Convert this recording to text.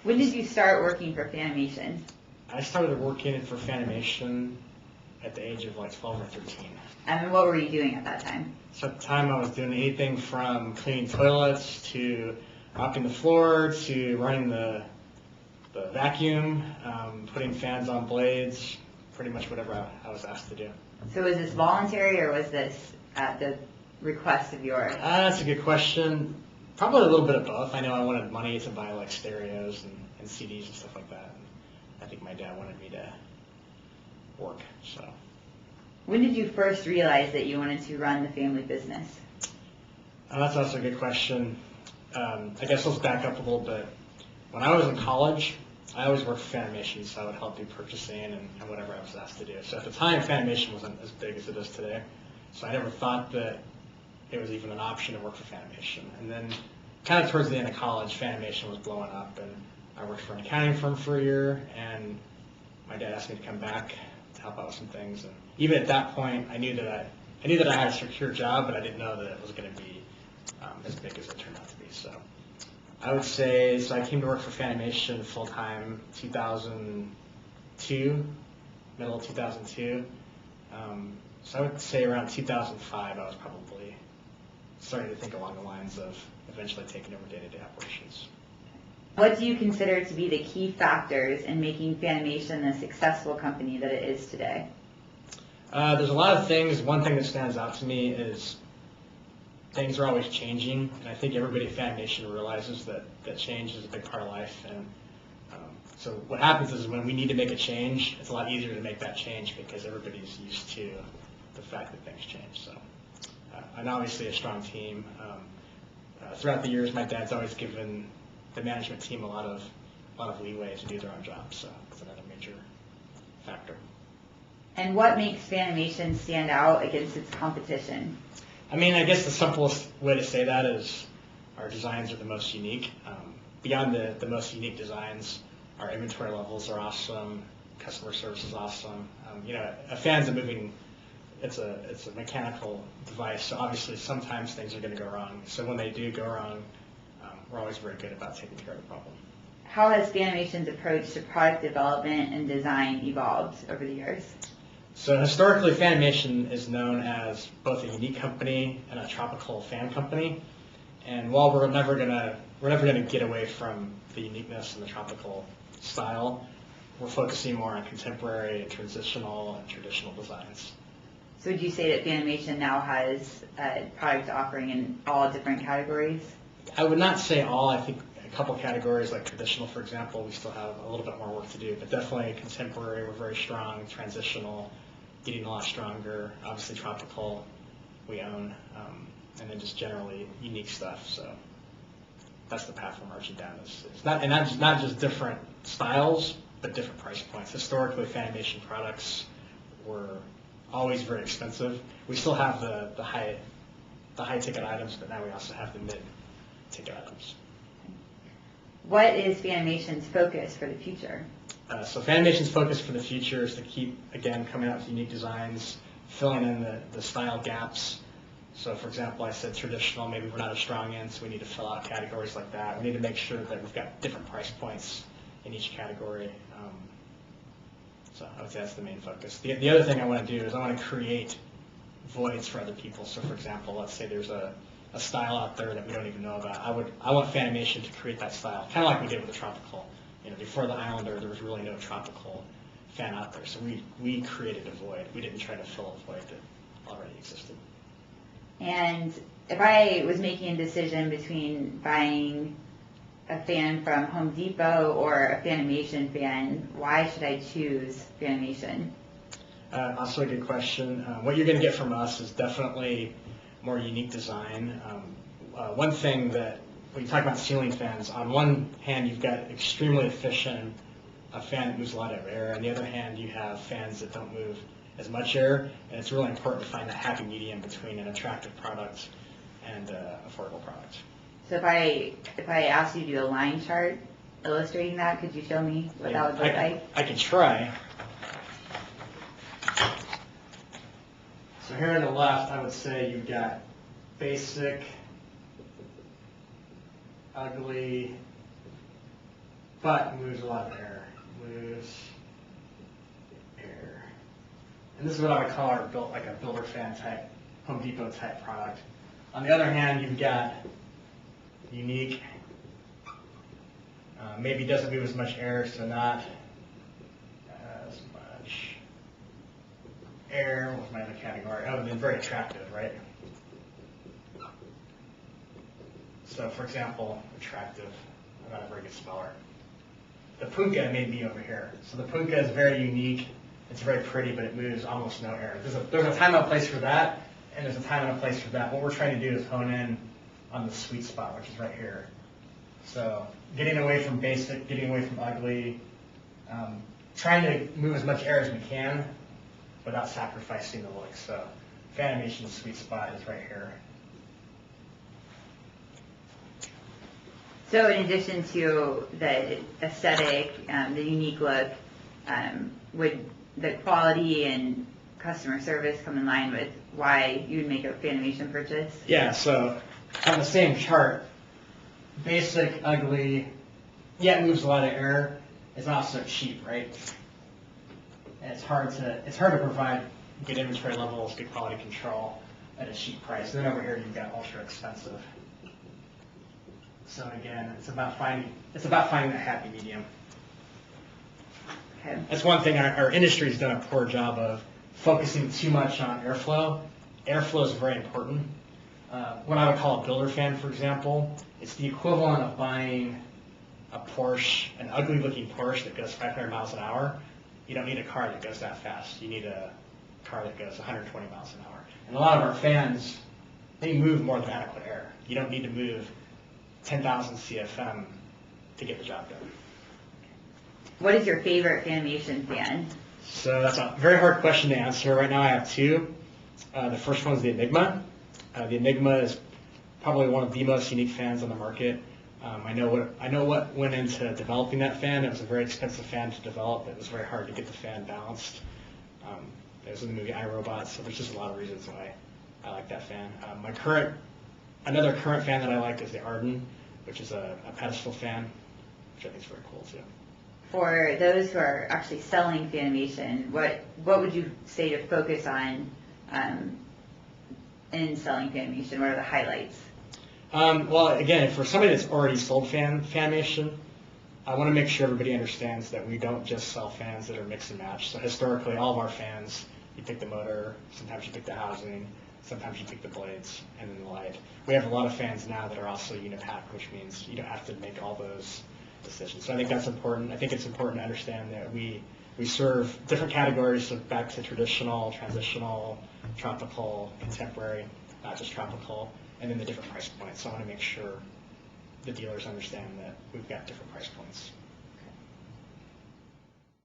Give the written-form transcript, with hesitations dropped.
When did you start working for Fanimation? I started working for Fanimation at the age of like 12 or 13. And what were you doing at that time? So at the time I was doing anything from cleaning toilets to mopping the floor to running the vacuum, putting fans on blades, pretty much whatever I was asked to do. So was this voluntary or was this at the request of your... That's a good question. Probably a little bit of both. I know I wanted money to buy like stereos and CDs and stuff like that. And I think my dad wanted me to work, so. When did you first realize that you wanted to run the family business? That's also a good question. I guess let's back up a little bit. When I was in college, I always worked for Fanimation, so I would help do purchasing and whatever I was asked to do. So at the time, Fanimation wasn't as big as it is today. So I never thought that it was even an option to work for Fanimation. And then kind of towards the end of college, Fanimation was blowing up, and I worked for an accounting firm for a year, and my dad asked me to come back to help out with some things. And even at that point, I knew that I had a secure job, but I didn't know that it was going to be as big as it turned out to be. So I would say, so I came to work for Fanimation full-time 2002, middle of 2002. So I would say around 2005, I was probably starting to think along the lines of eventually taking over day-to-day operations. What do you consider to be the key factors in making Fanimation the successful company that it is today? There's a lot of things. One thing that stands out to me is things are always changing, and I think everybody at Fanimation realizes that change is a big part of life. And so what happens is when we need to make a change, it's a lot easier to make that change because everybody's used to the fact that things change. So, and obviously a strong team. Throughout the years, my dad's always given the management team a lot of leeway to do their own job. So that's another major factor. And what makes Fanimation stand out against its competition? I mean, I guess the simplest way to say that is our designs are the most unique. Beyond the most unique designs, our inventory levels are awesome, customer service is awesome. A fan's a moving, it's a mechanical device, so obviously sometimes things are going to go wrong. So when they do go wrong, we're always very good about taking care of the problem. How has Fanimation's approach to product development and design evolved over the years? So historically, Fanimation is known as both a unique company and a tropical fan company. And while we're never gonna get away from the uniqueness and the tropical style, we're focusing more on contemporary and transitional and traditional designs. So would you say that Fanimation now has a product offering in all different categories? I would not say all. I think a couple categories like traditional, for example, we still have a little bit more work to do, but definitely contemporary, we're very strong. Transitional, getting a lot stronger. Obviously tropical, we own, and then just generally unique stuff. So that's the path we're marching down. It's not just different styles, but different price points. Historically, Fanimation products were always very expensive. We still have the high ticket items, but now we also have the mid ticket items. What is Fanimation's focus for the future? So Fanimation's focus for the future is to keep, again, coming out with unique designs, filling in the style gaps. So for example, I said traditional, maybe we're not as strong in, so we need to fill out categories like that. We need to make sure that we've got different price points in each category. So I would say that's the main focus. The other thing I want to do is I want to create voids for other people. So for example, let's say there's a style out there that we don't even know about. I want Fanimation to create that style, kind of like we did with the tropical. Before the Islander, there was really no tropical fan out there, so we created a void. We didn't try to fill a void that already existed. And if I was making a decision between buying a fan from Home Depot or a Fanimation fan, why should I choose Fanimation? Also a good question. What you're going to get from us is definitely more unique design. One thing that when you talk about ceiling fans, on one hand you've got extremely efficient, a fan that moves a lot of air. On the other hand, you have fans that don't move as much air, and it's really important to find that happy medium between an attractive product and an affordable product. So if I asked you to do a line chart illustrating that, could you show me what that would look like? I can try. So here on the left, I would say you've got basic, ugly, but moves a lot of air. Moves air. And this is what I would call our like a builder fan type, Home Depot type product. On the other hand, you've got unique, maybe doesn't move as much air, so not as much air. What's my other category? Oh, and then very attractive, right? So, for example, attractive. I'm not a very good speller. The Punka may be over here. So the Punka is very unique. It's very pretty, but it moves almost no air. There's a time and a place for that, and there's a time and a place for that. What we're trying to do is hone in on the sweet spot, which is right here. So getting away from basic, getting away from ugly, trying to move as much air as we can without sacrificing the look. So Fanimation's sweet spot is right here. So in addition to the aesthetic, the unique look, would the quality and customer service come in line with why you would make a Fanimation purchase? Yeah, so on the same chart, basic, ugly, yeah, it moves a lot of air. It's also cheap, right? And it's hard to provide good inventory levels, good quality control at a cheap price. And then over here you've got ultra expensive. So again, it's about finding a happy medium. Okay. That's one thing our industry's done a poor job of, focusing too much on airflow. Airflow is very important. What I would call a builder fan, for example, it's the equivalent of buying a Porsche, an ugly looking Porsche that goes 500 miles an hour. You don't need a car that goes that fast. You need a car that goes 120 miles an hour. And a lot of our fans, they move more than adequate air. You don't need to move 10,000 CFM to get the job done. What is your favorite Fanimation fan? So that's a very hard question to answer. Right now I have two. The first one is the Enigma. The Enigma is probably one of the most unique fans on the market. I know what went into developing that fan. It was a very expensive fan to develop. It was very hard to get the fan balanced. It was in the movie iRobot, so there's just a lot of reasons why I like that fan. Another current fan that I like is the Arden, which is a pedestal fan, which I think is very cool too. For those who are actually selling Fanimation, what would you say to focus on in selling Fanimation? What are the highlights? Well, again, for somebody that's already sold Fanimation, I want to make sure everybody understands that we don't just sell fans that are mix and match. So historically, all of our fans, you pick the motor, sometimes you pick the housing, sometimes you pick the blades, and then the light. We have a lot of fans now that are also unipack, which means you don't have to make all those decisions. So I think that's important. I think it's important to understand that we serve different categories, so back to traditional, transitional, tropical, contemporary, not just tropical, and then the different price points. So I want to make sure the dealers understand that we've got different price points.